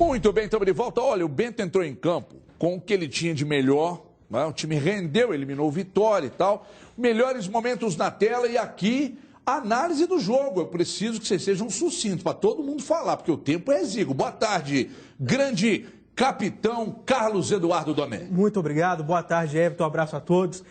Muito bem, estamos de volta. Olha, o Bento entrou em campo com o que ele tinha de melhor, né? O time rendeu, eliminou o Vitória e tal. Melhores momentos na tela e aqui a análise do jogo. Eu preciso que vocês sejam sucintos para todo mundo falar, porque o tempo é exíguo. Boa tarde, grande capitão Carlos Eduardo Doné. Muito obrigado, boa tarde, Everton, um abraço a todos.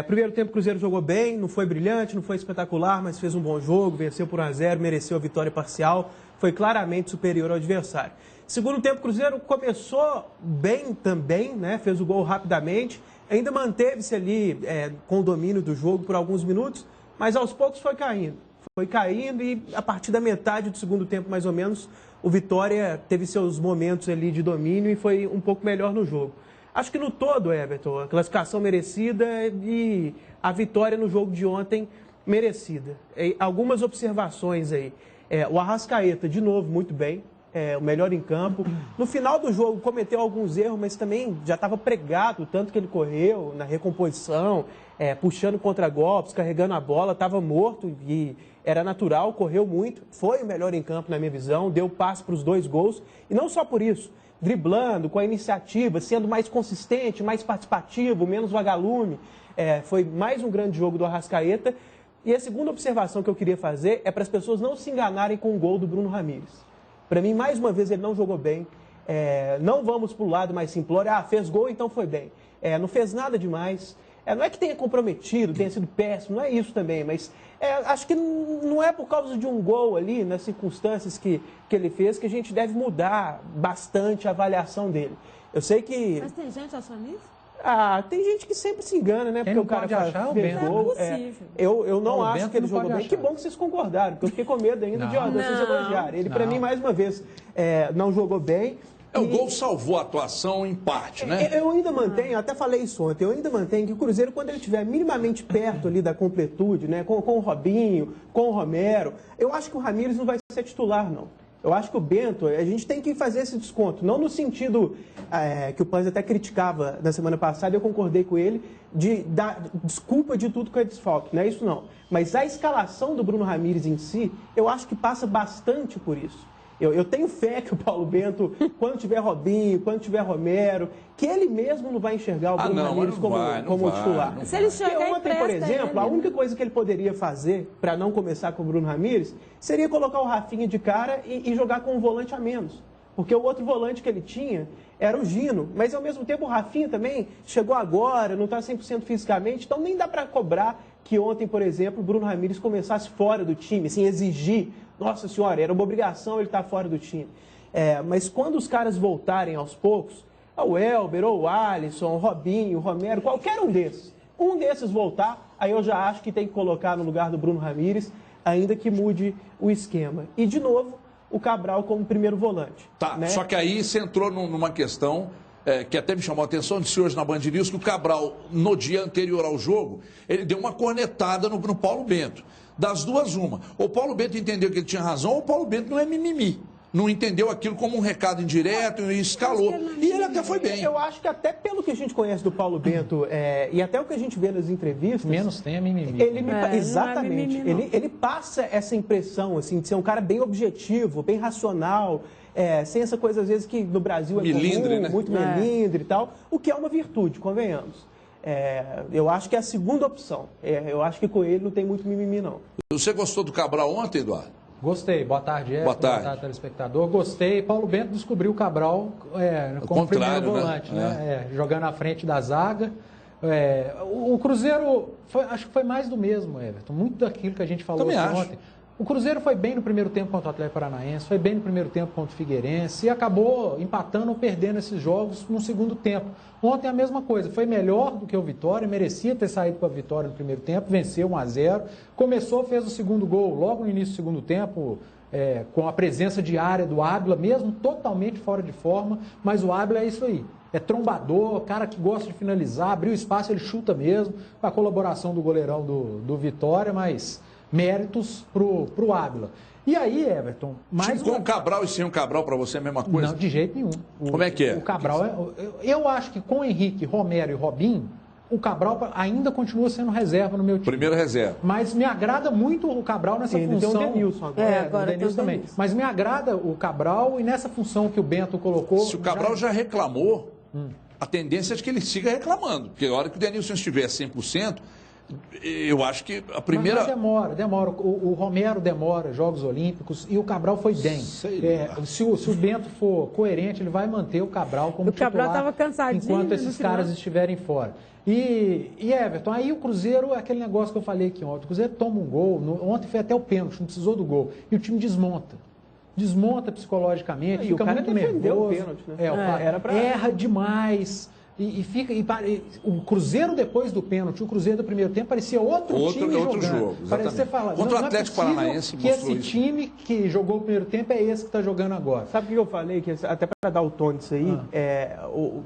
Primeiro tempo o Cruzeiro jogou bem, não foi brilhante, não foi espetacular, mas fez um bom jogo, venceu por 1-0, mereceu a vitória parcial, foi claramente superior ao adversário. Segundo tempo o Cruzeiro começou bem também, né? Fez o gol rapidamente, ainda manteve-se ali com o domínio do jogo por alguns minutos, mas aos poucos foi caindo. Foi caindo e a partir da metade do segundo tempo, mais ou menos, o Vitória teve seus momentos ali de domínio e foi um pouco melhor no jogo. Acho que no todo, Everton, a classificação merecida e a vitória no jogo de ontem merecida. Algumas observações aí. O Arrascaeta, de novo, muito bem. O melhor em campo. No final do jogo cometeu alguns erros, mas também já estava pregado o tanto que ele correu na recomposição, puxando contra-golpes, carregando a bola, estava morto e era natural, correu muito, foi o melhor em campo na minha visão, deu passe para os 2 gols e não só por isso, driblando, com a iniciativa, sendo mais consistente, mais participativo, menos vagalume. Foi mais um grande jogo do Arrascaeta. E a segunda observação que eu queria fazer é para as pessoas não se enganarem com o gol do Bruno Ramires. Para mim, mais uma vez, ele não jogou bem. Não vamos para o lado mais simplório. Fez gol, então foi bem. Não fez nada demais. Não é que tenha comprometido, tenha sido péssimo, não é isso também. Mas acho que não é por causa de um gol ali, nas circunstâncias que ele fez, que a gente deve mudar bastante a avaliação dele. Eu sei que... Mas tem gente achando isso? Tem gente que sempre se engana, né? Quem porque o cara fez gol. Eu não acho que ele jogou bem. Achar. Que bom que vocês concordaram, porque eu fiquei com medo ainda de vocês elogiarem. Ele, para mim, mais uma vez, não jogou bem. O gol salvou a atuação em parte, né? Eu ainda mantenho, até falei isso ontem, eu ainda mantenho que o Cruzeiro, quando ele estiver minimamente perto ali da completude, né? Com o Robinho, com o Romero, eu acho que o Ramires não vai ser titular, não. Eu acho que o Bento, a gente tem que fazer esse desconto, não no sentido que o Panzi até criticava na semana passada, eu concordei com ele, de dar desculpa de tudo que é desfalque, não é isso não. Mas a escalação do Bruno Ramires em si, eu acho que passa bastante por isso. Eu tenho fé que o Paulo Bento, quando tiver Robinho, quando tiver Romero, que ele mesmo não vai enxergar o Bruno Ramires como titular. Se ele chegar ontem, por exemplo, a única coisa que ele poderia fazer para não começar com o Bruno Ramires seria colocar o Rafinha de cara e jogar com um volante a menos. Porque o outro volante que ele tinha era o Gino, mas ao mesmo tempo o Rafinha também chegou agora, não está 100% fisicamente, então nem dá para cobrar que ontem, por exemplo, o Bruno Ramires começasse fora do time, assim, exigir. Nossa senhora, era uma obrigação ele estar fora do time. Mas quando os caras voltarem aos poucos, o Elber, ou o Alisson, o Robinho, o Romero, qualquer um desses voltar, aí eu já acho que tem que colocar no lugar do Bruno Ramires, ainda que mude o esquema. E, de novo, o Cabral como primeiro volante. Tá, né? Só que aí você entrou numa questão que até me chamou a atenção, disse hoje na Band News que o Cabral, no dia anterior ao jogo, ele deu uma cornetada no Paulo Bento. Das duas, uma. O Paulo Bento entendeu que ele tinha razão, ou o Paulo Bento não é mimimi. Não entendeu aquilo como um recado indireto e escalou. E ele até foi bem. Eu acho que até pelo que a gente conhece do Paulo Bento, e até o que a gente vê nas entrevistas... Menos tem a mimimi. Exatamente. Ele passa essa impressão, assim, de ser um cara bem objetivo, bem racional, sem essa coisa, às vezes, que no Brasil é melindre, comum, né? muito melindre e tal, o que é uma virtude, convenhamos. Eu acho que é a segunda opção. Eu acho que com ele não tem muito mimimi, não. Você gostou do Cabral ontem, Eduardo? Gostei. Boa tarde, Everton. Boa tarde. Boa tarde, telespectador. Gostei. Paulo Bento descobriu o Cabral como primeiro volante, né? Jogando à frente da zaga. O Cruzeiro, acho que foi mais do mesmo, Everton. Muito daquilo que a gente falou ontem. O Cruzeiro foi bem no primeiro tempo contra o Atlético Paranaense, foi bem no primeiro tempo contra o Figueirense e acabou empatando ou perdendo esses jogos no segundo tempo. Ontem a mesma coisa, foi melhor do que o Vitória, merecia ter saído com a vitória no primeiro tempo, venceu 1-0, começou, fez o segundo gol logo no início do segundo tempo, com a presença diária do Ábila, mesmo totalmente fora de forma, mas o Ábila é isso aí. É trombador, cara que gosta de finalizar, abriu espaço, ele chuta mesmo, com a colaboração do goleirão do Vitória, mas... méritos pro Ábila. E aí, Everton, mais com o Cabral e sem o Cabral, para você é a mesma coisa? Não, de jeito nenhum. Como é que é? O Cabral, eu acho que com Henrique, Romero e Robinho, o Cabral ainda continua sendo reserva no meu time. Primeira reserva. Mas me agrada muito o Cabral nessa função. Tem o Denilson agora. Agora o Denilson também. Mas me agrada o Cabral e nessa função que o Bento colocou... Se o Cabral já reclamou, a tendência é que ele siga reclamando. Porque a hora que o Denilson estiver 100%, eu acho que a primeira... Mas demora. O Romero demora, Jogos Olímpicos, e o Cabral foi bem. Se o Bento for coerente, ele vai manter o Cabral como titular. O Cabral estava cansadinho enquanto esses caras estiverem fora. E Everton, aí o Cruzeiro, é aquele negócio que eu falei aqui ontem, o Cruzeiro toma um gol, ontem foi até o pênalti, não precisou do gol, e o time desmonta. Desmonta psicologicamente, fica muito nervoso. O pênalti, né? Erra demais. O Cruzeiro, depois do pênalti, o Cruzeiro do primeiro tempo parecia outro time jogando. Jogo, Parece que você fala, contra o Atlético Paranaense que esse time que jogou o primeiro tempo é esse que está jogando agora. Sabe o que eu falei? Que até para dar o tom disso aí,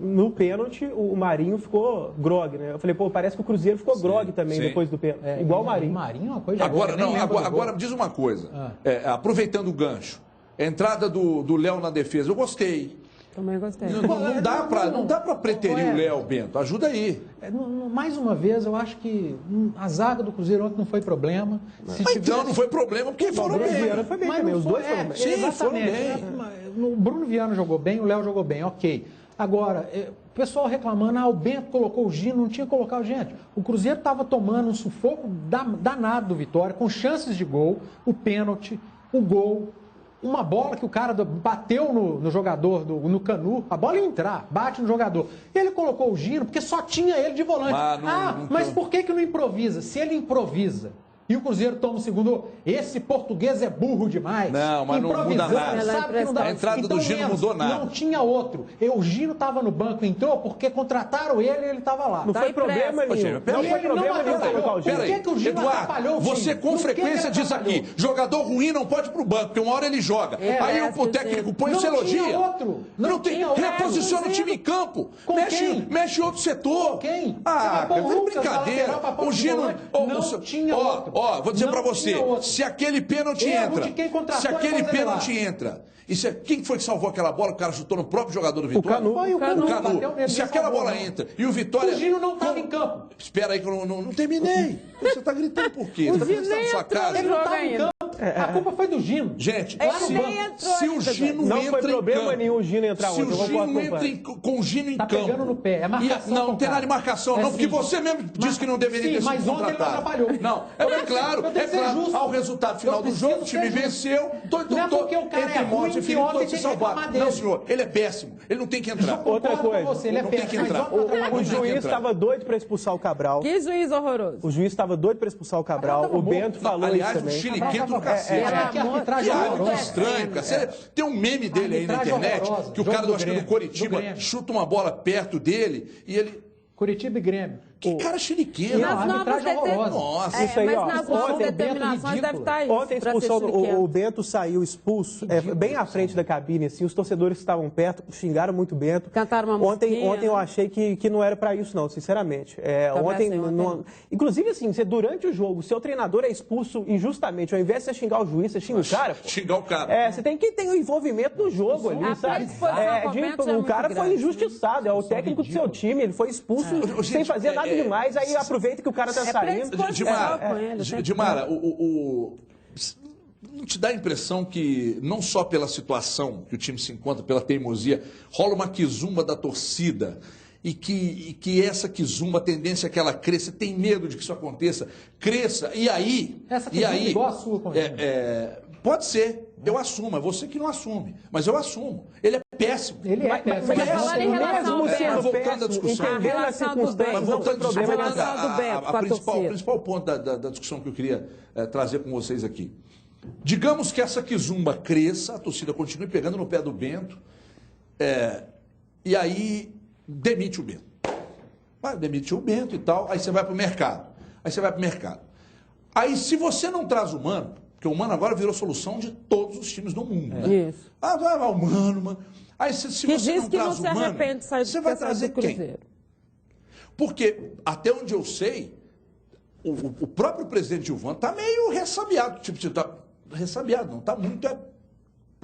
no pênalti o Marinho ficou grog, né? Eu falei, parece que o Cruzeiro ficou grog também depois do pênalti. Igual o Marinho. O Marinho é uma coisa... Agora diz uma coisa, aproveitando o gancho, a entrada do Léo na defesa, eu gostei. Também gostei. Não dá para preterir o Léo, Bento. Ajuda aí. Mais uma vez, eu acho que a zaga do Cruzeiro ontem não foi problema. Então não foi problema porque foram bem. Foi bem também, os dois foram bem. Sim, exatamente. O Bruno Viana jogou bem, o Léo jogou bem, ok. Agora, o pessoal reclamando, o Bento colocou o Gino, não tinha que colocar o gente. O Cruzeiro estava tomando um sufoco danado do Vitória, com chances de gol, o pênalti, o gol. Uma bola que o cara bateu no jogador, no Canu, a bola ia entrar, bate no jogador. Ele colocou o Gino porque só tinha ele de volante. Mas por que não improvisa? Se ele improvisa e o Cruzeiro toma o segundo, esse português é burro demais. Não, mas não muda nada. Sabe que não dá. A entrada do Gino mudou nada. Não tinha outro. O Gino estava no banco, entrou porque contrataram ele e ele estava lá. Não foi problema nenhum. Não foi problema nenhum colocar o Gino. Por que o Gino atrapalhou o time? Você com frequência diz aqui, jogador ruim não pode ir pro banco, porque uma hora ele joga. Aí o técnico põe e você elogia. Não tinha outro. Não tem. Reposiciona o time em campo. Mexe outro setor. Quem? É brincadeira. O Gino... Não tinha outro. Vou dizer pra você, se aquele pênalti entra, quem foi que salvou aquela bola? O cara chutou no próprio jogador do Vitória? O Canu. Se aquela bola entra e o Vitória... O Gino não estava em campo. Espera aí que eu não terminei. Você está gritando por quê? Você está na sua casa. Ele não estava em campo. A culpa foi do Gino. Gente, se o Gino não entra foi problema em campo, nenhum o Gino entrar se hoje. o Gino entra com o Gino em campo... Tá pegando no pé. É marcação. Não tem nada de marcação, não, porque você mesmo disse que não deveria ter sido contratado. Mas ontem ele atrapalhou. Não, é claro. Ao resultado final do jogo, o time venceu. Não é porque o cara é ruim que ontem tem que reclamar dele. Não, senhor, ele é péssimo. Ele não tem que entrar. Outra coisa. Ele é péssimo. O juiz estava doido para expulsar o Cabral. Que juiz horroroso. O juiz estava doido para expulsar o Cabral. O Bento falou isso também. Aliás, o chiliquento do cacete. Que arbitragem horrorosa. Estranho, cara. Tem um meme dele aí na internet, que o cara do Coritiba chuta uma bola perto dele e ele... Curitiba e Grêmio. Que cara chiliquento. Arbitragem horrorosa. Nossa. Isso aí, mas nas novas determinações deve estar isso. Ontem a expulsão, o Bento saiu expulso, bem à frente da cabine, assim, os torcedores que estavam perto xingaram muito o Bento. Cantaram uma ontem eu achei que não era para isso, não, sinceramente. Ontem. Inclusive, assim, durante o jogo, seu treinador é expulso injustamente, ao invés de você xingar o juiz, você xinga o cara. Xingar o cara. Você tem que ter o envolvimento no jogo ali, sabe? O cara foi injustiçado, é o técnico do seu time, ele foi expulso sem fazer nada demais, aí aproveita que o cara tá saindo. Dimara, não te dá a impressão que, não só pela situação que o time se encontra, pela teimosia, rola uma quizumba da torcida e que essa quizumba, a tendência é que ela cresça, tem medo de que isso aconteça, cresça, e aí... Essa quizumba é igual a sua, pode ser. Eu assumo, é você que não assume. Mas eu assumo. Ele é péssimo. Ele é péssimo. Voltando à discussão. A relação do Bento. Voltando à relação do Bento com a torcida. O principal ponto da discussão que eu queria trazer com vocês aqui. Digamos que essa quizumba cresça, a torcida continue pegando no pé do Bento, e aí demite o Bento. Demitiu o Bento e tal, aí você vai para o mercado. Aí se você não traz o Mano, porque o Mano agora virou solução de todos os times do mundo. Né? Isso. O Mano. Aí se você não traz o Mano, você vai trazer quem? Porque, até onde eu sei, o próprio presidente Gilvan está meio ressabiado. Ressabiado, não está muito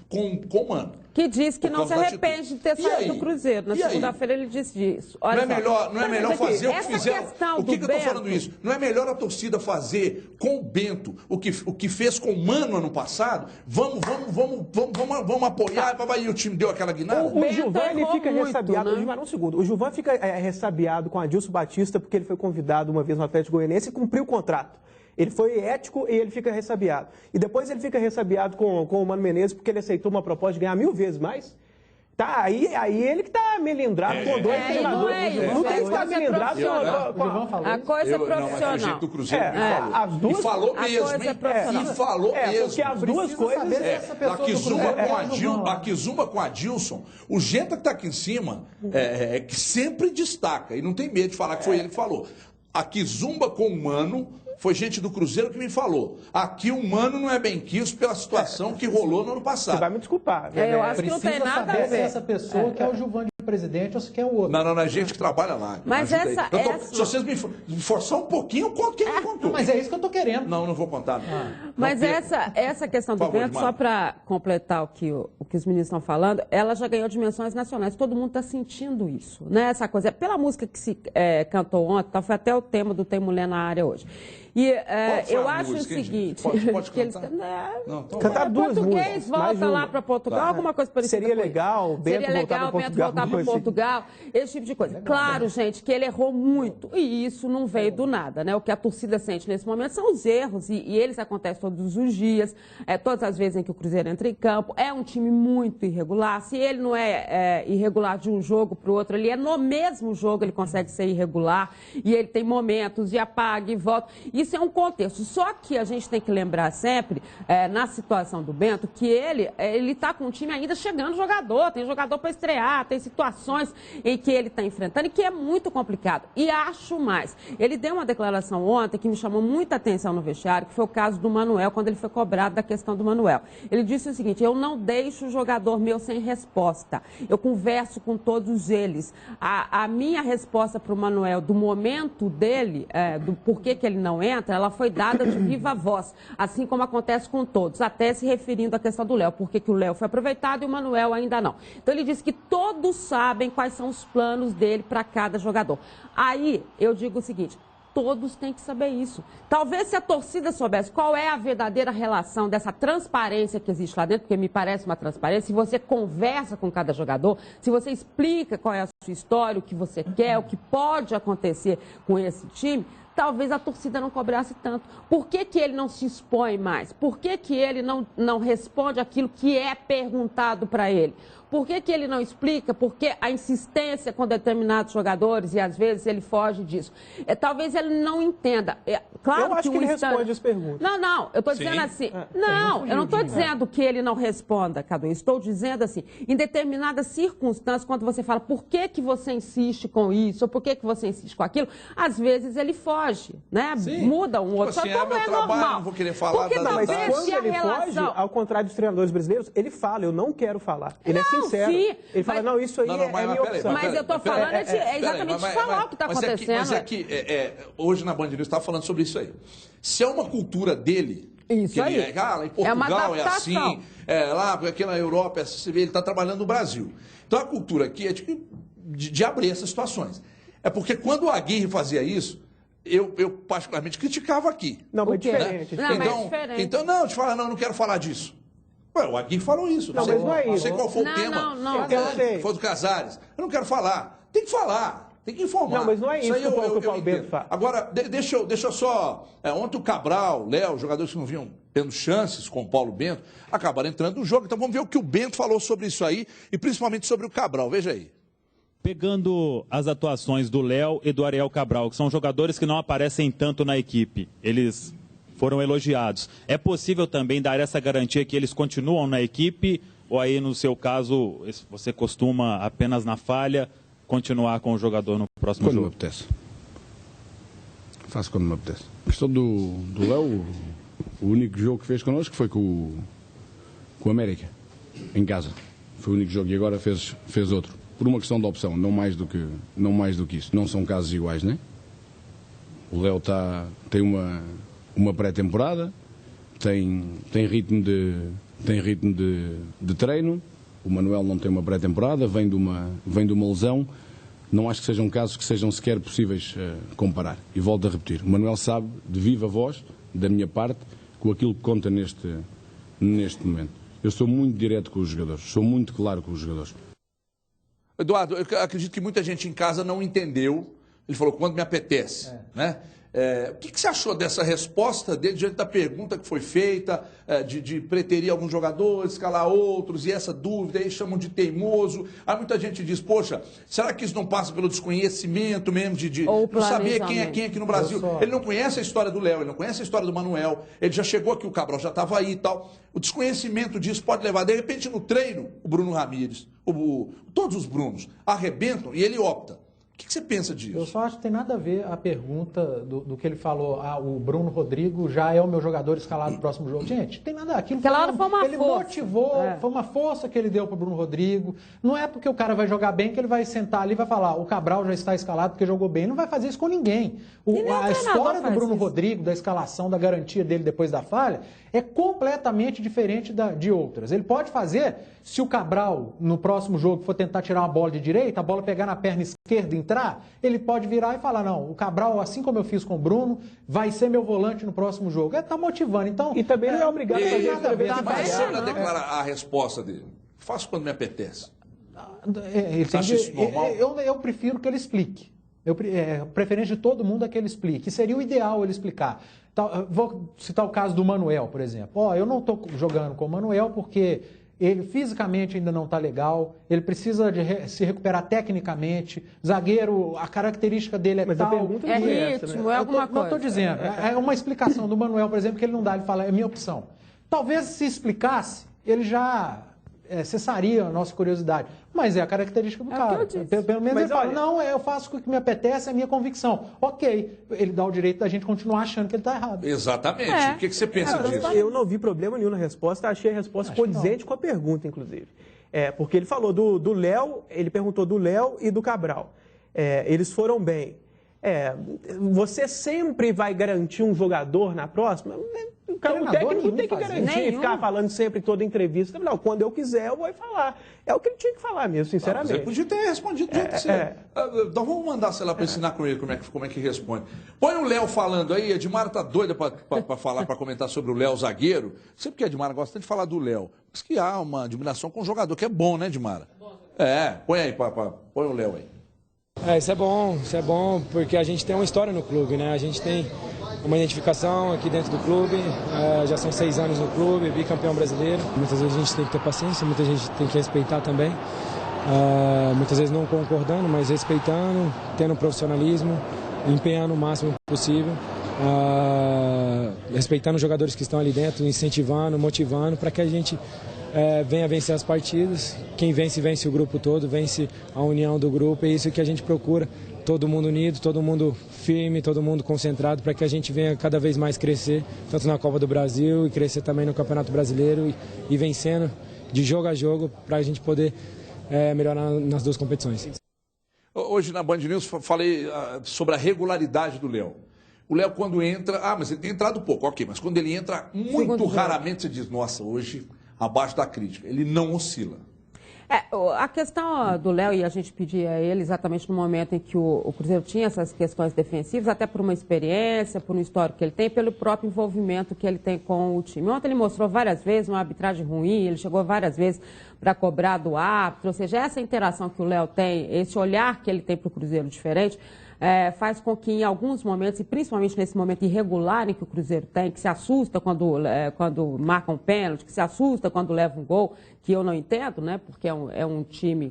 com o Mano. Que diz que não se arrepende de ter saído do Cruzeiro. Na segunda-feira ele disse disso. Olha, não é melhor fazer o que fizeram? O que eu estou falando isso? Não é melhor a torcida fazer com o Bento o que fez com o Mano ano passado? Vamos apoiar. E o time deu aquela guinada? O Gilvan, ele fica ressabiado. Né? Um segundo. O Gilvan fica ressabiado com a Adilson Batista porque ele foi convidado uma vez no Atlético Goianiense e cumpriu o contrato. Ele foi ético e ele fica ressabiado. E depois ele fica ressabiado com o Mano Menezes porque ele aceitou uma proposta de ganhar 1000 vezes mais. Tá, aí ele que tá melindrado com dois treinadores. Não tem que estar melindrado com a coisa é profissional. Não, do Cruzeiro e falou mesmo, hein? E falou mesmo. Porque as duas coisas... A Kizumba com a Adilson, o Genta que tá aqui em cima, que sempre destaca, e não tem medo de falar que foi ele que falou. A Kizumba com o Mano... Foi gente do Cruzeiro que me falou. Aqui o Mano não é bem quisto pela situação que rolou no ano passado. Você vai me desculpar. Eu acho que não tem nada a ver. Se essa pessoa que é o Gilvan de presidente ou se quer o outro. Não, é gente que trabalha lá. Mas se vocês me forçar um pouquinho, eu conto quem me contou. Mas é isso que eu tô querendo. Não vou contar. Mas essa questão do Bento, só para completar o que os meninos estão falando, ela já ganhou dimensões nacionais. Todo mundo está sentindo isso, né? Essa coisa. Pela música que se cantou ontem, foi até o tema do Tem Mulher na Área hoje. E eu acho o seguinte... Pode que eles, cantar duas português volta lá para Portugal, alguma coisa parecida. Seria legal o Bento voltar para Portugal, esse tipo de coisa. Claro, gente, que ele errou muito. E isso não veio do nada, né? O que a torcida sente nesse momento são os erros. E eles acontecem todos os dias, todas as vezes em que o Cruzeiro entra em campo. É um time muito irregular. Se ele não é irregular de um jogo para o outro, ele é no mesmo jogo, ele consegue ser irregular. E ele tem momentos e apaga e volta. Isso é um contexto. Só que a gente tem que lembrar sempre, na situação do Bento, que ele está com o time ainda chegando jogador. Tem jogador para estrear, tem situações em que ele está enfrentando e que é muito complicado. E acho mais. Ele deu uma declaração ontem que me chamou muita atenção no vestiário, que foi o caso do Manuel, quando ele foi cobrado da questão do Manuel. Ele disse o seguinte: eu não deixo o jogador meu sem resposta. Eu converso com todos eles. A minha resposta para o Manuel, do momento dele, do porquê que ele não entra, ela foi dada de viva voz, assim como acontece com todos, até se referindo à questão do Léo, porque que o Léo foi aproveitado e o Manuel ainda não. Então ele disse que todos sabem quais são os planos dele para cada jogador. Aí eu digo o seguinte: todos têm que saber isso. Talvez se a torcida soubesse qual é a verdadeira relação dessa transparência que existe lá dentro, porque me parece uma transparência, se você conversa com cada jogador, se você explica qual é a sua história, o que você quer, o que pode acontecer com esse time, talvez a torcida não cobrasse tanto. Por que ele não se expõe mais? Por que ele não responde aquilo que é perguntado para ele? Por que ele não explica? Porque a insistência com determinados jogadores, e às vezes ele foge disso. Talvez ele não entenda. Claro eu acho que ele responde as perguntas. Não, eu estou dizendo assim. Não, eu não estou dizendo que ele não responda, Cadu. Estou dizendo assim, em determinadas circunstâncias, quando você fala por que você insiste com isso, ou por que você insiste com aquilo, às vezes ele foge, né? Sim. Muda um outro. Assim, Só como é normal. Não vou querer falar. Porque mas quando ele foge, ao contrário dos treinadores brasileiros, ele fala: eu não quero falar. Ele é sincero. Sim, ele fala: não, isso aí é minha opção. Mas eu estou falando exatamente falar o que está acontecendo. Mas aqui, hoje na Band News estava falando sobre isso aí. Se é uma cultura dele, isso aí. Lá em Portugal é assim, lá aqui na Europa, ele está trabalhando no Brasil. Então a cultura aqui é de abrir essas situações. É porque quando o Aguirre fazia isso, eu particularmente criticava aqui. Não, mas diferente. Não, mas é diferente. Então, não quero falar disso. Ué, o Aguirre falou isso. Não, mas não é isso. Não sei qual foi o tema. Não. Foi do Casares. Eu não quero falar. Tem que falar. Tem que informar. Não, mas não é isso que o Paulo Bento fala. Agora, deixa eu só... ontem o Cabral, Léo, jogadores que não vinham tendo chances com o Paulo Bento, acabaram entrando no jogo. Então vamos ver o que o Bento falou sobre isso aí e principalmente sobre o Cabral. Veja aí. Pegando as atuações do Léo e do Ariel Cabral, que são jogadores que não aparecem tanto na equipe, eles foram elogiados. É possível também dar essa garantia que eles continuam na equipe? Ou aí, no seu caso, você costuma apenas na falha continuar com o jogador no próximo jogo? Quando me apetece. Faço quando me apetece. A questão do Léo, o único jogo que fez connosco foi com o América, em casa. Foi o único jogo e agora fez outro. Por uma questão de opção, não mais do que isso. Não são casos iguais, né? O Léo tem uma pré-temporada, tem ritmo de treino, O Manuel não tem uma pré-temporada, vem de uma lesão. Não acho que sejam casos que sejam sequer possíveis comparar. E volto a repetir, o Manuel sabe, de viva voz, da minha parte, com aquilo que conta neste momento. Eu sou muito direto com os jogadores, sou muito claro com os jogadores. Eduardo, eu acredito que muita gente em casa não entendeu. Ele falou, quando me apetece, né? O que você achou dessa resposta dele diante da pergunta que foi feita, de preterir alguns jogadores, escalar outros, e essa dúvida, aí chamam de teimoso. Aí muita gente diz, poxa, será que isso não passa pelo desconhecimento mesmo, de não saber quem é quem aqui no Brasil? Ele não conhece a história do Léo, ele não conhece a história do Manuel, ele já chegou aqui, o Cabral já estava aí e tal. O desconhecimento disso pode levar, de repente, no treino, o Bruno Ramírez, todos os Brunos arrebentam e ele opta. O que você pensa disso? Eu só acho que tem nada a ver a pergunta do que ele falou. O Bruno Rodrigo já é o meu jogador escalado no próximo jogo. Gente, tem nada. Aquilo foi uma ele força. Motivou, foi uma força que ele deu para o Bruno Rodrigo. Não é porque o cara vai jogar bem que ele vai sentar ali e vai falar, o Cabral já está escalado porque jogou bem. Ele não vai fazer isso com ninguém. A história do Bruno Rodrigo, da escalação, da garantia dele depois da falha, é completamente diferente de outras. Ele pode fazer, se o Cabral, no próximo jogo, for tentar tirar uma bola de direita, a bola pegar na perna esquerda e entrar, ele pode virar e falar, não, o Cabral, assim como eu fiz com o Bruno, vai ser meu volante no próximo jogo. Ele está motivando, então... E também não é obrigado a fazer outra vez. Mas sobre declarar a resposta dele, faço quando me apetece. Você acha isso normal? Eu prefiro que ele explique. A preferência de todo mundo é que ele explique. Seria o ideal ele explicar. Vou citar o caso do Manuel, por exemplo. Eu não estou jogando com o Manuel porque ele fisicamente ainda não está legal, ele precisa se recuperar tecnicamente, zagueiro, a característica dele é tal. A pergunta é ritmo, é alguma coisa. Não estou dizendo. É uma explicação do Manuel, por exemplo, que ele não dá, ele fala, é minha opção. Talvez se explicasse, ele já cessaria a nossa curiosidade. Mas é a característica do cara. Pelo menos ele fala, não, eu faço o que me apetece, é a minha convicção. Ok, ele dá o direito da gente continuar achando que ele está errado. Exatamente. O que você pensa disso? Eu não vi problema nenhum na resposta, achei a resposta condizente com a pergunta, inclusive. Porque ele falou do Léo, ele perguntou do Léo e do Cabral. Eles foram bem. Você sempre vai garantir um jogador na próxima? O técnico tem que garantir, ficar falando sempre em toda entrevista. Não, quando eu quiser, eu vou falar. É o que ele tinha que falar mesmo, sinceramente. Você podia ter respondido do jeito que você... Então vamos mandar, sei lá, para ensinar com ele como é que responde. Põe o Léo falando aí, Edmar tá doida para falar, para comentar sobre o Léo zagueiro. Sempre que a Edmar gosta de falar do Léo. Diz que há uma admiração com o jogador, que é bom, né, Edmar? Põe aí, põe o Léo aí. Isso é bom porque a gente tem uma história no clube, né? A gente tem uma identificação aqui dentro do clube, já são 6 anos no clube, bicampeão brasileiro. Muitas vezes a gente tem que ter paciência, muita gente tem que respeitar também. Muitas vezes não concordando, mas respeitando, tendo profissionalismo, empenhando o máximo possível, respeitando os jogadores que estão ali dentro, incentivando, motivando, para que a gente venha vencer as partidas. Quem vence, vence o grupo todo, vence a união do grupo, é isso que a gente procura. Todo mundo unido, todo mundo firme, todo mundo concentrado para que a gente venha cada vez mais crescer, tanto na Copa do Brasil e crescer também no Campeonato Brasileiro e vencendo de jogo a jogo para a gente poder melhorar nas duas competições. Hoje na Band News falei sobre a regularidade do Léo. O Léo quando entra, mas ele tem entrado pouco, ok, mas quando ele entra muito raramente você diz, nossa, hoje abaixo da crítica, ele não oscila. A questão do Léo, e a gente pedia a ele exatamente no momento em que o Cruzeiro tinha essas questões defensivas, até por uma experiência, por um histórico que ele tem, pelo próprio envolvimento que ele tem com o time. Ontem ele mostrou várias vezes uma arbitragem ruim, ele chegou várias vezes para cobrar do árbitro, ou seja, essa interação que o Léo tem, esse olhar que ele tem para o Cruzeiro diferente, faz com que em alguns momentos, e principalmente nesse momento irregular em que o Cruzeiro tem, que se assusta quando marca um pênalti, que se assusta quando leva um gol, que eu não entendo, né? Porque é um time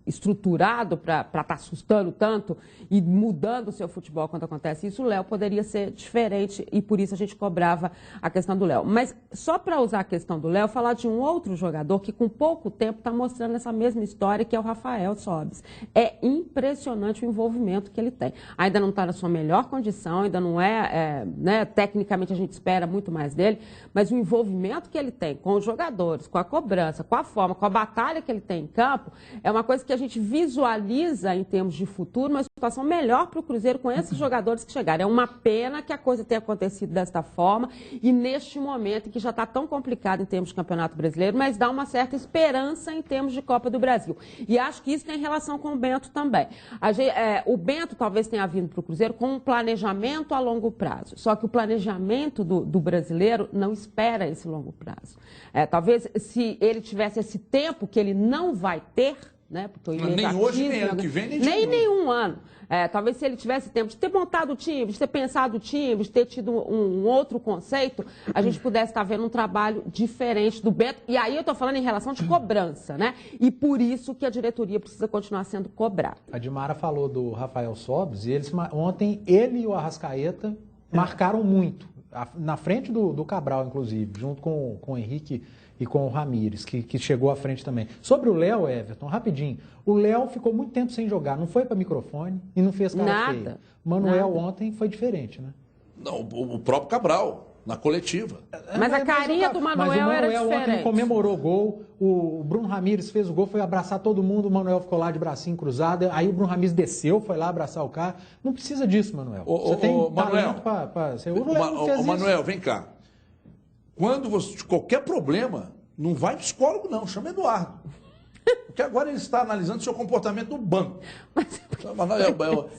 estruturado para estar assustando tanto e mudando o seu futebol quando acontece isso, o Léo poderia ser diferente e por isso a gente cobrava a questão do Léo. Mas só para usar a questão do Léo, falar de um outro jogador que com pouco tempo está mostrando essa mesma história, que é o Rafael Sobis. É impressionante o envolvimento que ele tem. Ainda não está na sua melhor condição, ainda não né, tecnicamente a gente espera muito mais dele, mas o envolvimento que ele tem com os jogadores, com a cobrança, com a forma, com a batalha que ele tem em campo, é uma coisa que que a gente visualiza em termos de futuro uma situação melhor para o Cruzeiro com esses jogadores que chegaram. É uma pena que a coisa tenha acontecido desta forma e neste momento em que já está tão complicado em termos de Campeonato Brasileiro, mas dá uma certa esperança em termos de Copa do Brasil. E acho que isso tem relação com o Bento também. O Bento talvez tenha vindo para o Cruzeiro com um planejamento a longo prazo. Só que o planejamento do brasileiro não espera esse longo prazo. Talvez se ele tivesse esse tempo que ele não vai ter, né? Porque nem hoje, nem ano que vem, nem nenhum ano. Talvez se ele tivesse tempo de ter montado o time, de ter pensado o time, de ter tido um outro conceito, a gente pudesse estar vendo um trabalho diferente do Bento. E aí eu estou falando em relação de cobrança, né? E por isso que a diretoria precisa continuar sendo cobrada. A Dimara falou do Rafael Sobis e ontem ele e o Arrascaeta marcaram muito. Na frente do Cabral, inclusive, junto com o Henrique e com o Ramires, que chegou à frente também. Sobre o Léo, Everton, rapidinho. O Léo ficou muito tempo sem jogar, não foi para microfone e não fez cara feia. Manuel ontem foi ontem né? Não, o próprio Cabral, na coletiva. Mas a carinha do Manuel era diferente. O Manuel ontem comemorou o gol, o Bruno Ramires fez o gol, foi abraçar todo mundo, o Manuel ficou lá de bracinho cruzado, aí o Bruno Ramires desceu, foi lá abraçar o cara. Não precisa disso, Manuel. Você tem talento para ser... O Manuel, vem cá. Quando você qualquer problema, não vai psicólogo não, chama Eduardo. Porque agora ele está analisando seu comportamento no banco.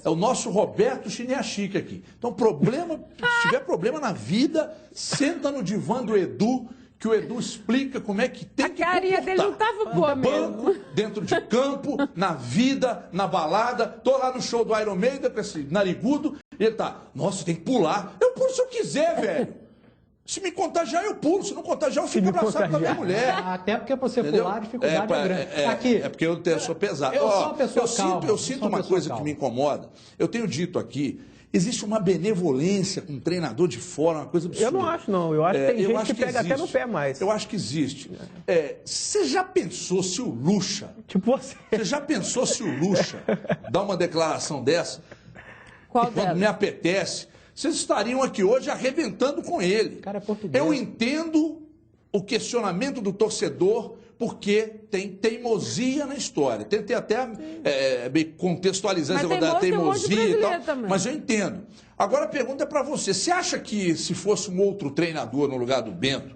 É o nosso Roberto Chiniachique aqui. Então, se tiver problema na vida, senta no divã do Edu, que o Edu explica como é que tem que comportar. A carinha dele não estava boa mesmo. Banco, dentro de campo, na vida, na balada. Tô lá no show do Iron Maiden com esse narigudo, e ele tá, nossa, tem que pular. Eu pulo se eu quiser, velho. Se me contagiar, eu pulo. Se não contagiar, eu fico abraçado com a minha mulher. Até porque você pular, a dificuldade é grande. É porque eu sou pesado. Eu sou uma pessoa calma. Eu sinto uma coisa que me incomoda. Eu tenho dito aqui, existe uma benevolência com um treinador de fora, uma coisa absurda. Eu não acho, não. Eu acho que tem gente que pega até no pé mais. Eu acho que existe. Você já pensou se o Lucha... Tipo você. Você já pensou se o Lucha dá uma declaração dessa? Qual delas? Quando me apetece... Vocês estariam aqui hoje arrebentando com ele. Cara, é português. Eu entendo o questionamento do torcedor, porque tem teimosia na história. Tentei até contextualizar essa da teimosia e tal, também. Mas eu entendo. Agora a pergunta é para você. Você acha que se fosse um outro treinador no lugar do Bento,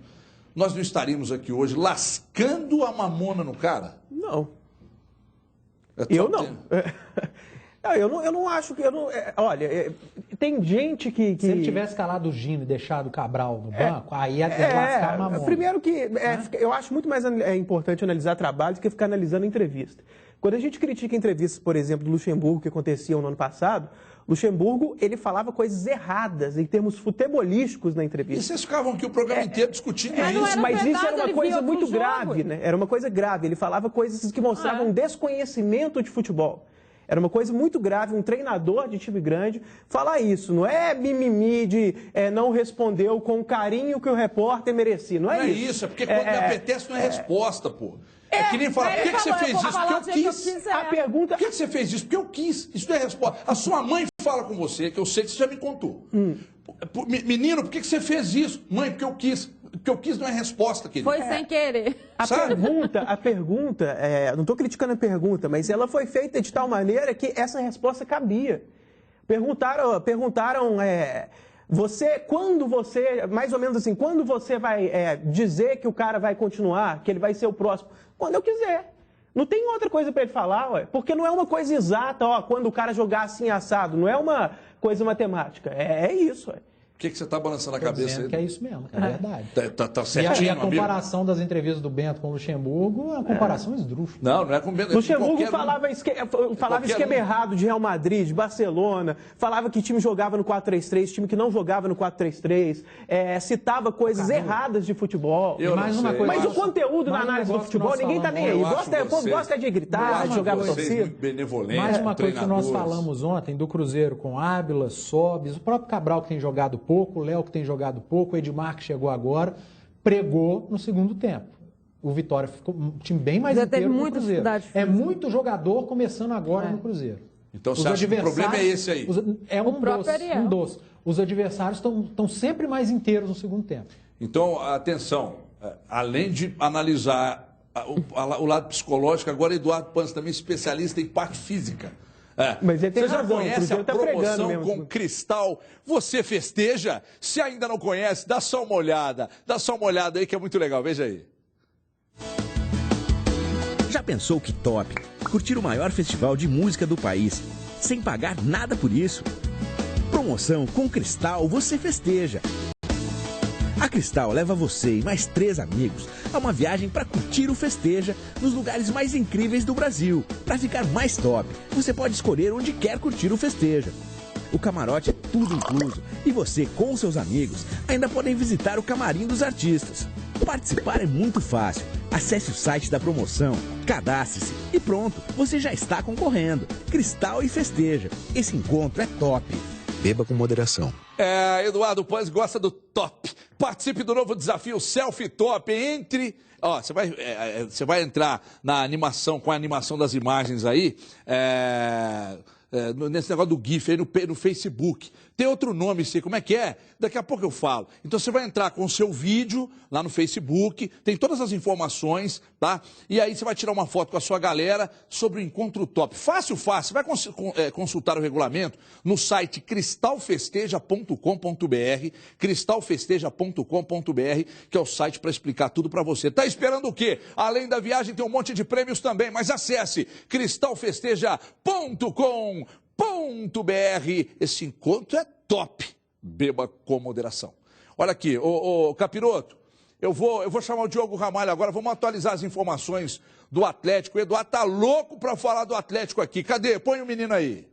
nós não estaríamos aqui hoje lascando a mamona no cara? Não. Eu não. Eu não acho que... olha, tem gente que... Se ele tivesse calado o Gino e deixado o Cabral no banco, aí ia lascar a mamona. Primeiro que... eu acho muito mais importante analisar trabalho do que ficar analisando entrevista. Quando a gente critica entrevistas, por exemplo, do Luxemburgo, que aconteciam no ano passado, Luxemburgo, ele falava coisas erradas em termos futebolísticos na entrevista. E vocês ficavam aqui o programa inteiro discutindo isso. Mas isso era uma coisa muito grave, né? Era uma coisa grave. Ele falava coisas que mostravam desconhecimento de futebol. Era uma coisa muito grave, um treinador de time grande falar isso. Não é mimimi de não respondeu com o carinho que o repórter merecia. Não é isso. É porque quando me apetece não é resposta, pô. É que nem falar, por que você fez isso? Porque eu quis. A pergunta... Por que você fez isso? Porque eu quis. Isso não é resposta. A sua mãe fala com você, que eu sei que você já me contou. Menino, por que você fez isso? Mãe, porque eu quis. O que eu quis não é resposta, querido. Foi sem querer. A pergunta, não estou criticando a pergunta, mas ela foi feita de tal maneira que essa resposta cabia. Perguntaram, mais ou menos assim, quando você vai dizer que o cara vai continuar, que ele vai ser o próximo? Quando eu quiser. Não tem outra coisa para ele falar, ué, porque não é uma coisa exata, quando o cara jogar assim assado, não é uma coisa matemática, é isso, ué. Por que você está balançando a cabeça aí? Que é isso mesmo, é verdade. Tá certinho. E a comparação das entrevistas do Bento com o Luxemburgo é uma comparação esdrúxula. Não é com o Bento. Luxemburgo falava esquema errado de Real Madrid, de Barcelona, falava que time jogava no 4-3-3, time que não jogava no 4-3-3, citava coisas erradas de futebol. Mas o conteúdo na análise do futebol, ninguém está nem aí. O povo gosta de gritar, de jogar torcida. Mais uma coisa que nós falamos ontem do Cruzeiro com Ábila, Sobis, o próprio Cabral que tem jogado pouco, o Léo que tem jogado pouco, o Edmar que chegou agora, pregou no segundo tempo. O Vitória ficou um time bem mais inteiro que o Cruzeiro. É muito jogador começando agora no Cruzeiro. Então você acha que o problema é esse aí? É um dos. Os adversários estão sempre mais inteiros no segundo tempo. Então, atenção, além de analisar o lado psicológico. Agora, Eduardo Panas também especialista em parte física. Mas ele tem Você já razão, conhece a tá promoção mesmo. com Cristal? Você festeja? Se ainda não conhece, dá só uma olhada. Dá só uma olhada aí que é muito legal. Veja aí. Já pensou que top? Curtir o maior festival de música do país, sem pagar nada por isso? Promoção com Cristal, você festeja. A Cristal leva você e mais 3 amigos a uma viagem para curtir o Festeja nos lugares mais incríveis do Brasil. Para ficar mais top, você pode escolher onde quer curtir o Festeja. O camarote é tudo incluso e você, com seus amigos, ainda podem visitar o camarim dos artistas. Participar é muito fácil. Acesse o site da promoção, cadastre-se e pronto, você já está concorrendo. Cristal e Festeja. Esse encontro é top. Beba com moderação. Eduardo Panas gosta do top. Participe do novo desafio Selfie Top. Você vai entrar na animação, com a animação das imagens aí, nesse negócio do GIF aí no Facebook. Tem outro nome, sei como é que é? Daqui a pouco eu falo. Então você vai entrar com o seu vídeo lá no Facebook, tem todas as informações, tá? E aí você vai tirar uma foto com a sua galera sobre o Encontro Top. Fácil. Você vai consultar o regulamento no site cristalfesteja.com.br, cristalfesteja.com.br, que é o site para explicar tudo para você. Tá esperando o quê? Além da viagem tem um monte de prêmios também, mas acesse cristalfesteja.com.br. Esse encontro é top. Beba com moderação. Olha aqui, Capiroto, eu vou chamar o Diogo Ramalho agora, vamos atualizar as informações do Atlético. O Eduardo tá louco para falar do Atlético aqui. Cadê? Põe o menino aí.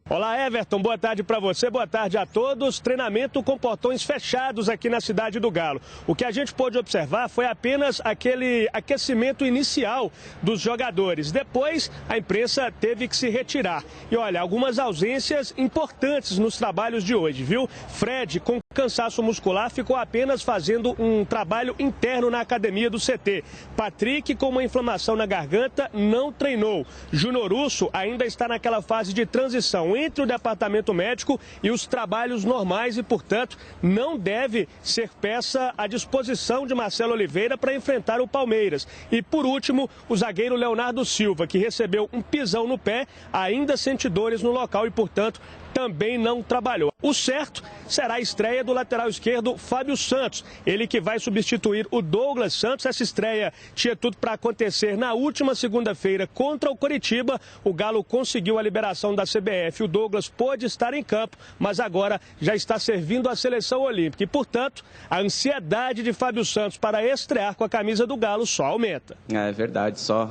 Olá, Everton, boa tarde para você, boa tarde a todos. Treinamento com portões fechados aqui na Cidade do Galo. O que a gente pôde observar foi apenas aquele aquecimento inicial dos jogadores. Depois, a imprensa teve que se retirar. E olha, algumas ausências importantes nos trabalhos de hoje, viu? Fred, com cansaço muscular, ficou apenas fazendo um trabalho interno na academia do CT. Patrick, com uma inflamação na garganta, não treinou. Júnior Urso ainda está naquela fase de transição entre o departamento médico e os trabalhos normais e, portanto, não deve ser peça à disposição de Marcelo Oliveira para enfrentar o Palmeiras. E, por último, o zagueiro Leonardo Silva, que recebeu um pisão no pé, ainda sente dores no local e, portanto, também não trabalhou. O certo será a estreia do lateral esquerdo Fábio Santos, ele que vai substituir o Douglas Santos. Essa estreia tinha tudo para acontecer na última segunda-feira contra o Coritiba. O Galo conseguiu a liberação da CBF, o Douglas pôde estar em campo, mas agora já está servindo a seleção olímpica e, portanto, a ansiedade de Fábio Santos para estrear com a camisa do Galo só aumenta. É verdade, só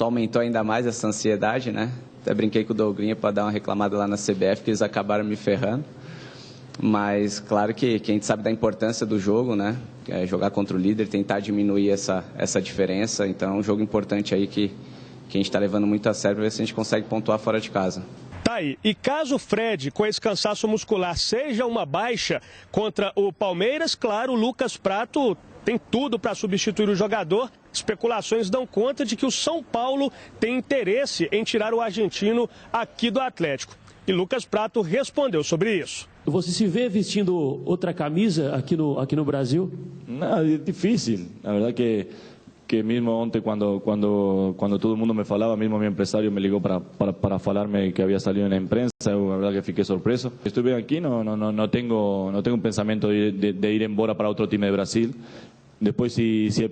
aumentou ainda mais essa ansiedade, né? Até brinquei com o Douglinha para dar uma reclamada lá na CBF, que eles acabaram me ferrando. Mas, claro que a gente sabe da importância do jogo, né? É jogar contra o líder, tentar diminuir essa diferença. Então, é um jogo importante aí que a gente está levando muito a sério para ver se a gente consegue pontuar fora de casa. Tá aí. E caso o Fred, com esse cansaço muscular, seja uma baixa contra o Palmeiras, claro, o Lucas Prato tem tudo para substituir o jogador. Especulações dão conta de que o São Paulo tem interesse em tirar o argentino aqui do Atlético. E Lucas Prato respondeu sobre isso. Você se vê vestindo outra camisa aqui no Brasil? Não, é difícil. Na verdade que mesmo ontem, quando todo mundo me falava, mesmo meu empresário me ligou para falarme que havia salido na imprensa, eu, na verdade, que fiquei surpreso. Estou bem aqui, não tenho um pensamento de ir embora para outro time de Brasil. Depois,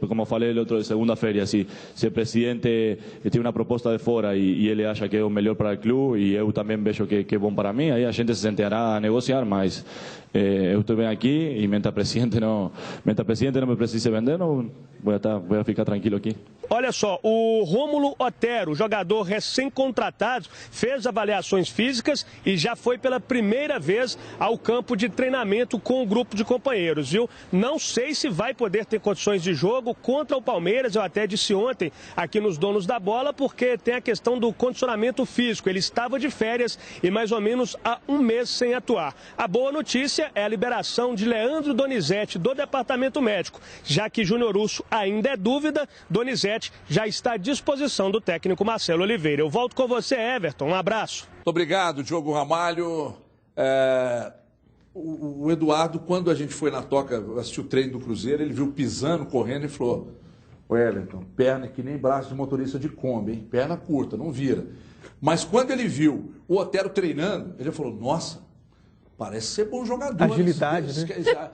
como falei segunda-feira, se o presidente tem uma proposta de fora e ele acha que é o melhor para o clube e eu também vejo que é bom para mim, aí a gente se sentará a negociar, mas eu estou bem aqui e mientras o presidente não me precise vender, vou ficar tranquilo aqui. Olha só, o Rômulo Otero, jogador recém-contratado, fez avaliações físicas e já foi pela primeira vez ao campo de treinamento com o grupo de companheiros, viu? Não sei se vai poder ter condições de jogo contra o Palmeiras, eu até disse ontem aqui nos Donos da Bola, porque tem a questão do condicionamento físico. Ele estava de férias e mais ou menos há um mês sem atuar. A boa notícia é a liberação de Leandro Donizete do departamento médico, já que Júnior Urso ainda é dúvida, Donizete já está à disposição do técnico Marcelo Oliveira. Eu volto com você, Everton. Um abraço. Muito obrigado, Diogo Ramalho. O Eduardo, quando a gente foi na Toca assistir o treino do Cruzeiro, ele viu pisando, correndo e falou: O Everton, perna que nem braço de motorista de Kombi, hein? Perna curta, não vira. Mas quando ele viu o Otero treinando, ele falou, nossa, parece ser bom jogador. Agilidade, né?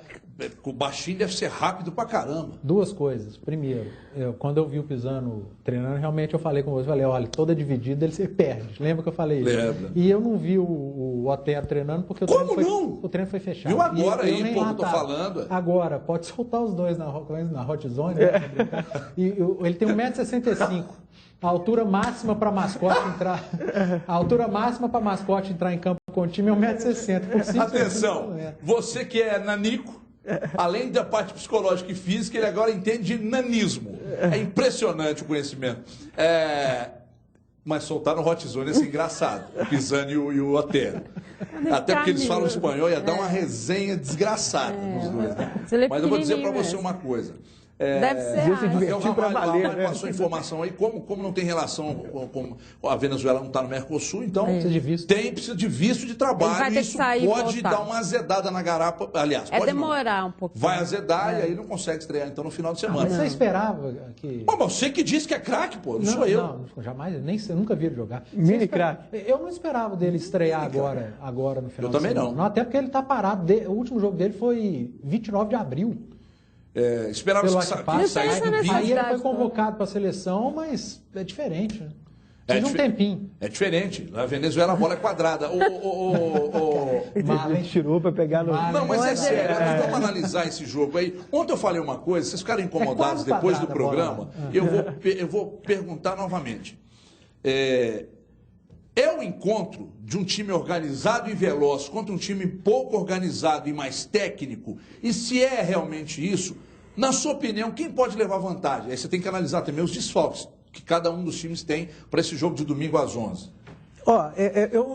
O baixinho deve ser rápido pra caramba. Duas coisas. Primeiro, quando eu vi o Pisano treinando, realmente eu falei com você, falei, olha, toda dividida ele se perde. Lembra que eu falei isso? Lembra. E eu não vi o Otero treinando porque o treino foi fechado. Viu agora aí, pô, que eu tô falando? Agora, pode soltar os dois na hot zone, né? Ele tem 1,65 m. A altura máxima para mascote entrar. A altura máxima para mascote entrar em campo com o time é 1,60 m. Atenção, você que é nanico, além da parte psicológica e física, ele agora entende de nanismo. É impressionante o conhecimento. Mas soltar no hot zone é assim, engraçado. O Pisano e o Otero. Até porque eles falam espanhol, ia dar uma resenha desgraçada nos dois. Né? Mas eu vou dizer para você uma coisa. Deve ser. Para valer, né? Passou informação aí, como não tem relação com a Venezuela, não está no Mercosul, então precisa de visto de trabalho. Isso pode dar uma azedada na garapa. Aliás, pode demorar um pouquinho. Vai azedar e aí não consegue estrear então no final de semana. Você esperava que. Mas você que disse que é craque, pô, não sou eu. Não, jamais, nunca vi ele jogar. Mini craque. Eu não esperava dele estrear agora no final de semana. Eu também não. Até porque ele está parado. O último jogo dele foi 29 de abril. Esperava que saísse do bico. Aí ele foi convocado para a seleção, mas é diferente, né? Precisa de um tempinho. É diferente. Na Venezuela a bola é quadrada. Marlon tirou para pegar no... Não, mas é sério. Vamos analisar esse jogo aí. Ontem eu falei uma coisa, vocês ficaram incomodados depois do programa. Eu vou perguntar novamente. É o encontro de um time organizado e veloz contra um time pouco organizado e mais técnico? E se é realmente isso, na sua opinião, quem pode levar vantagem? Aí você tem que analisar também os desfalques que cada um dos times tem para esse jogo de domingo às 11.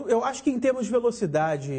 Eu acho que em termos de velocidade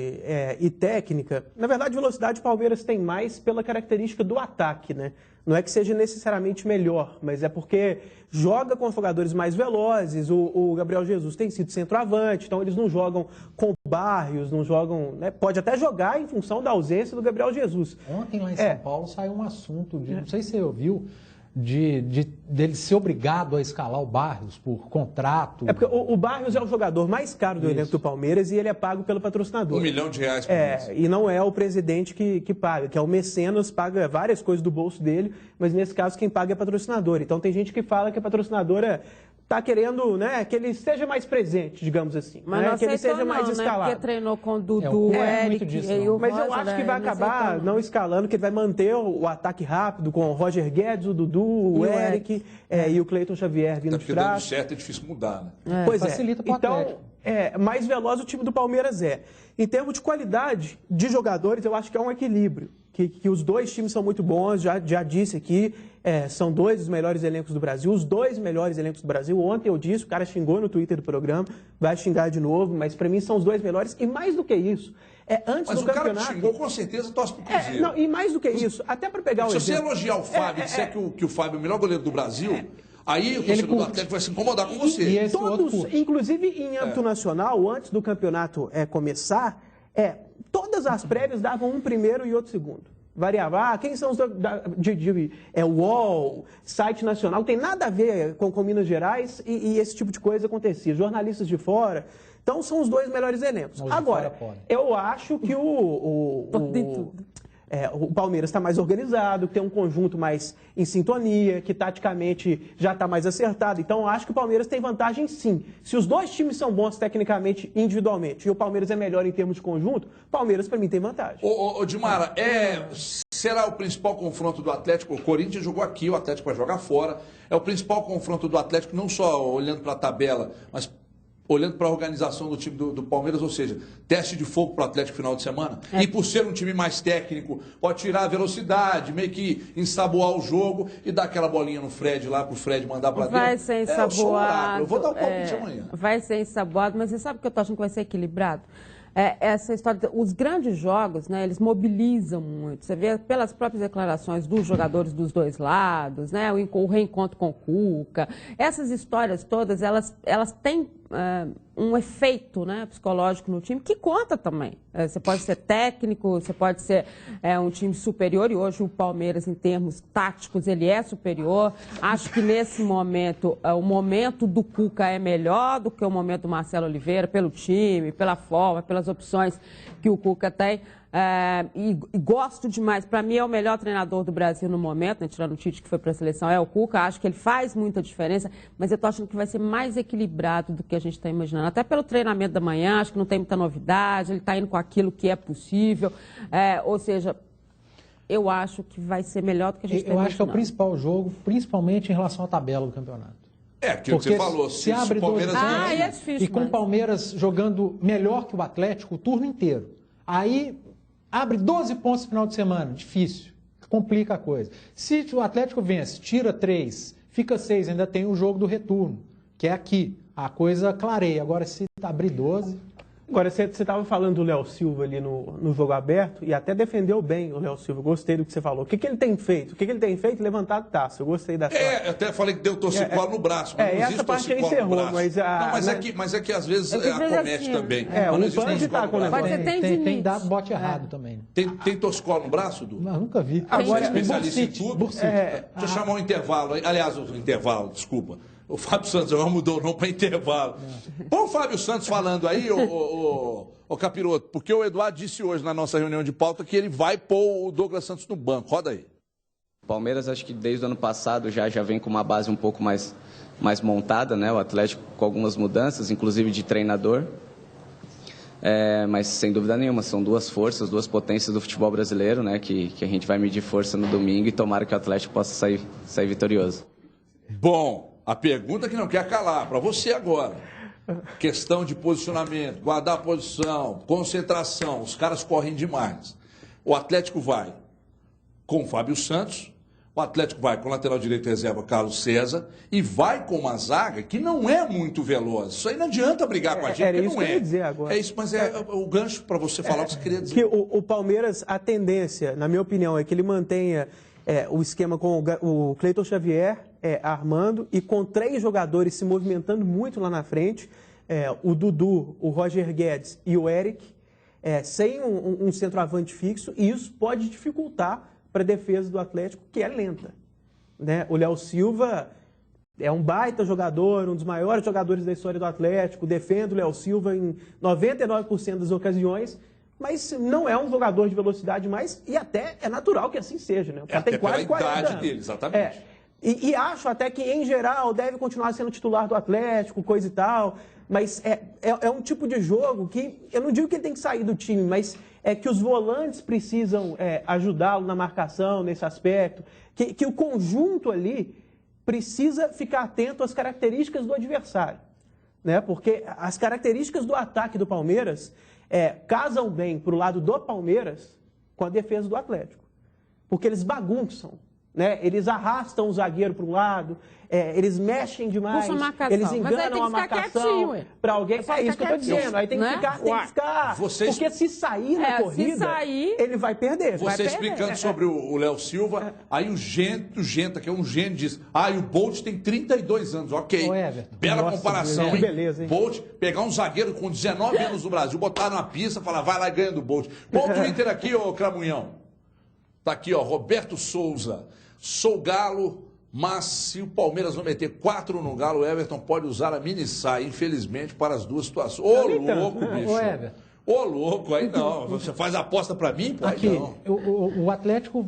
e técnica, na verdade, velocidade o Palmeiras tem mais pela característica do ataque, né? Não é que seja necessariamente melhor, mas é porque joga com jogadores mais velozes. O Gabriel Jesus tem sido centroavante, então eles não jogam com Barrios, não jogam... Né? Pode até jogar em função da ausência do Gabriel Jesus. Ontem lá em São Paulo saiu um assunto, não sei se você ouviu, dele ser obrigado a escalar o Barrios por contrato. É porque o Barrios é o jogador mais caro do elenco do Palmeiras e ele é pago pelo patrocinador. R$1 milhão por mês. E não é o presidente que paga, que é o mecenas, paga várias coisas do bolso dele, mas nesse caso quem paga é patrocinador. Então tem gente que fala que a patrocinadora está querendo, né, que ele seja mais presente, digamos assim. Mas né, que ele seja mais escalado. Porque treinou com o Dudu, Eric e o Mas eu acho que vai acabar não escalando, que ele vai manter o ataque rápido com o Roger Guedes, o Dudu, o Eric e o Cleiton Xavier vindo de trás. Dando certo é difícil mudar, né? Pois facilita pro Atlético. Mais veloz o time do Palmeiras é. Em termos de qualidade de jogadores, eu acho que é um equilíbrio. Que os dois times são muito bons, já disse aqui, são dois dos melhores elencos do Brasil, os dois melhores elencos do Brasil. Ontem eu disse, o cara xingou no Twitter do programa, vai xingar de novo, mas para mim são os dois melhores. E mais do que isso, antes do campeonato... Mas o cara que xingou com certeza torce pro Cruzeiro. E mais do que isso, até para pegar o exemplo... Se você elogiar o Fábio e disser que o Fábio é o melhor goleiro do Brasil... Aí o torcedor do Atlético vai se incomodar com você. Todos, inclusive em âmbito nacional, antes do campeonato começar, todas as prévias davam um primeiro e outro segundo. Variava, quem são os UOL, site nacional, tem nada a ver com Minas Gerais e esse tipo de coisa acontecia. Jornalistas de fora. Então são os dois melhores elencos. Agora, eu acho que o Palmeiras está mais organizado, que tem um conjunto mais em sintonia, que taticamente já está mais acertado. Então, eu acho que o Palmeiras tem vantagem sim. Se os dois times são bons tecnicamente, individualmente, e o Palmeiras é melhor em termos de conjunto, o Palmeiras, para mim, tem vantagem. Dimara, será o principal confronto do Atlético? O Corinthians jogou aqui, o Atlético vai jogar fora. É o principal confronto do Atlético, não só olhando para a tabela, mas olhando para a organização do time do Palmeiras, ou seja, teste de fogo para o Atlético final de semana. E por ser um time mais técnico, pode tirar a velocidade, meio que ensaboar o jogo e dar aquela bolinha no Fred lá, para o Fred mandar para dentro. Vai ser ensaboado. Eu vou dar um palpite amanhã. Vai ser ensaboado, mas você sabe que eu estou achando que vai ser equilibrado? Essa história, os grandes jogos, né, eles mobilizam muito. Você vê pelas próprias declarações dos jogadores dos dois lados, né, o reencontro com o Cuca. Essas histórias todas, elas têm um efeito, né, psicológico no time que conta também. Você pode ser técnico, você pode ser um time superior, e hoje o Palmeiras, em termos táticos, ele é superior. Acho que nesse momento, o momento do Cuca é melhor do que o momento do Marcelo Oliveira, pelo time, pela forma, pelas opções que o Cuca tem. E gosto demais, para mim é o melhor treinador do Brasil no momento, né, tirando o Tite que foi para a seleção, é o Cuca. Acho que ele faz muita diferença, mas eu estou achando que vai ser mais equilibrado do que a gente está imaginando, até pelo treinamento da manhã. Acho que não tem muita novidade, ele está indo com aquilo que é possível, ou seja, eu acho que vai ser melhor do que a gente está imaginando. Eu acho que é o principal jogo, principalmente em relação à tabela do campeonato. Aquilo que você falou, se abre o Palmeiras é difícil, e com o Palmeiras jogando melhor que o Atlético o turno inteiro, aí abre 12 pontos no final de semana, difícil, complica a coisa. Se o Atlético vence, tira 3, fica 6, ainda tem o jogo do retorno, que é aqui, a coisa clareia. Agora, se abrir 12... Agora, você estava falando do Léo Silva ali no jogo aberto e até defendeu bem o Léo Silva. Gostei do que você falou. O que ele tem feito? O que ele tem feito? Levantado taça. Eu gostei da sorte. Eu até falei que deu torcicolo no braço. Mas não essa parte ele encerrou. Mas é que às vezes acomete assim, também. O Panji está com o negócio. Tem dado bote errado também. Tem torcicolo no braço, Du? Não, nunca vi. Agora, especialista em tudo. Deixa eu chamar um intervalo. Aliás, o intervalo, desculpa. O Fábio Santos agora mudou o nome para intervalo. Põe o Fábio Santos falando aí, ô Capiroto, porque o Eduardo disse hoje na nossa reunião de pauta que ele vai pôr o Douglas Santos no banco. Roda aí. O Palmeiras, acho que desde o ano passado já vem com uma base um pouco mais montada, né? O Atlético com algumas mudanças, inclusive de treinador. Mas sem dúvida nenhuma, são duas forças, duas potências do futebol brasileiro, né? Que a gente vai medir força no domingo e tomara que o Atlético possa sair vitorioso. Bom. A pergunta que não quer calar, para você agora. Questão de posicionamento, guardar a posição, concentração, os caras correm demais. O Atlético vai com o Fábio Santos, o Atlético vai com o lateral direito reserva Carlos César e vai com uma zaga que não é muito veloz. Isso aí não adianta brigar com a gente, porque não é. Dizer agora. É isso, mas é o gancho para você falar o que você queria dizer. Que o Palmeiras, a tendência, na minha opinião, é que ele mantenha o esquema com o Cleiton Xavier armando e com 3 jogadores se movimentando muito lá na frente, o Dudu, o Roger Guedes e o Eric, sem um centroavante fixo, e isso pode dificultar para a defesa do Atlético, que é lenta. Né? O Léo Silva é um baita jogador, um dos maiores jogadores da história do Atlético, defende o Léo Silva em 99% das ocasiões, mas não é um jogador de velocidade mais, e até é natural que assim seja, né? Tem quase 40 anos. Dele, exatamente. E acho até que, em geral, deve continuar sendo titular do Atlético, coisa e tal, mas é um tipo de jogo que, eu não digo que ele tem que sair do time, mas é que os volantes precisam ajudá-lo na marcação, nesse aspecto, que o conjunto ali precisa ficar atento às características do adversário, né? Porque as características do ataque do Palmeiras casam bem para o lado do Palmeiras com a defesa do Atlético. Porque eles bagunçam, né? Eles arrastam o zagueiro para um lado, eles mexem demais, eles enganam a marcação para alguém. É isso que eu estou dizendo. Aí tem que ficar. Porque se sair na corrida, ele vai perder. Você explicando sobre o Léo Silva, aí o Genta, que é um gênio, diz: e o Bolt tem 32 anos. Ok. Bela comparação, hein? Beleza, hein? Bolt, pegar um zagueiro com 19 anos no Brasil, botar na pista, falar, vai lá e ganha do Bolt. Põe o Twitter aqui, ô Cramunhão. Tá aqui, ó, Roberto Souza. Sou Galo, mas se o Palmeiras não meter 4 no Galo, o Everton pode usar a mini saia, infelizmente, para as duas situações. Ô, louco, bicho. Ô, louco, aí não. Você faz a aposta para mim? Pô, aqui, não. O Atlético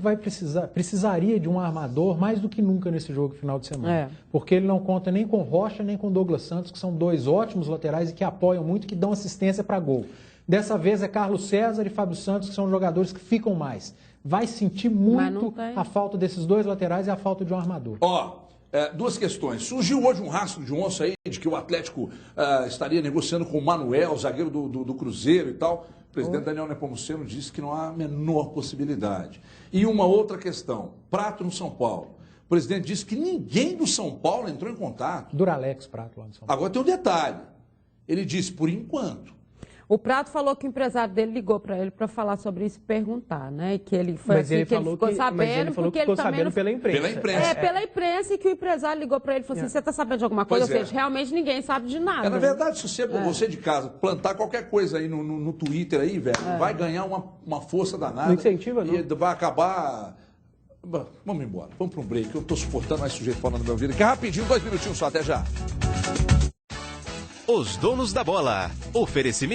precisaria de um armador mais do que nunca nesse jogo final de semana. Porque ele não conta nem com Rocha, nem com Douglas Santos, que são 2 ótimos laterais e que apoiam muito, que dão assistência para gol. Dessa vez é Carlos César e Fábio Santos, que são jogadores que ficam mais. Vai sentir muito a falta desses 2 laterais e a falta de um armador. Duas questões. Surgiu hoje um rastro de onça aí, de que o Atlético estaria negociando com o Manuel, zagueiro do Cruzeiro e tal. O presidente Daniel Nepomuceno disse que não há a menor possibilidade. E uma outra questão. Prato no São Paulo. O presidente disse que ninguém do São Paulo entrou em contato. Duralex Prato lá no São Paulo. Agora tem um detalhe. Ele disse, por enquanto. O Prato falou que o empresário dele ligou para ele para falar sobre isso e perguntar, né? E que ele foi mas assim ele que ele falou ficou que, sabendo, mas ele falou porque que ficou ele também sabendo não... pela imprensa. Pela imprensa. Pela imprensa, e que o empresário ligou para ele e falou assim, você está sabendo de alguma coisa? Pois Ou seja, realmente ninguém sabe de nada. Na verdade, se você de casa plantar qualquer coisa aí no Twitter aí, velho, vai ganhar uma força danada. Não incentiva, não. E vai acabar... Vamos embora, vamos para um break. Eu estou suportando mais sujeito falando no meu vídeo. Que é rapidinho, 2 minutinhos só, até já. Os donos da bola. Oferecimento.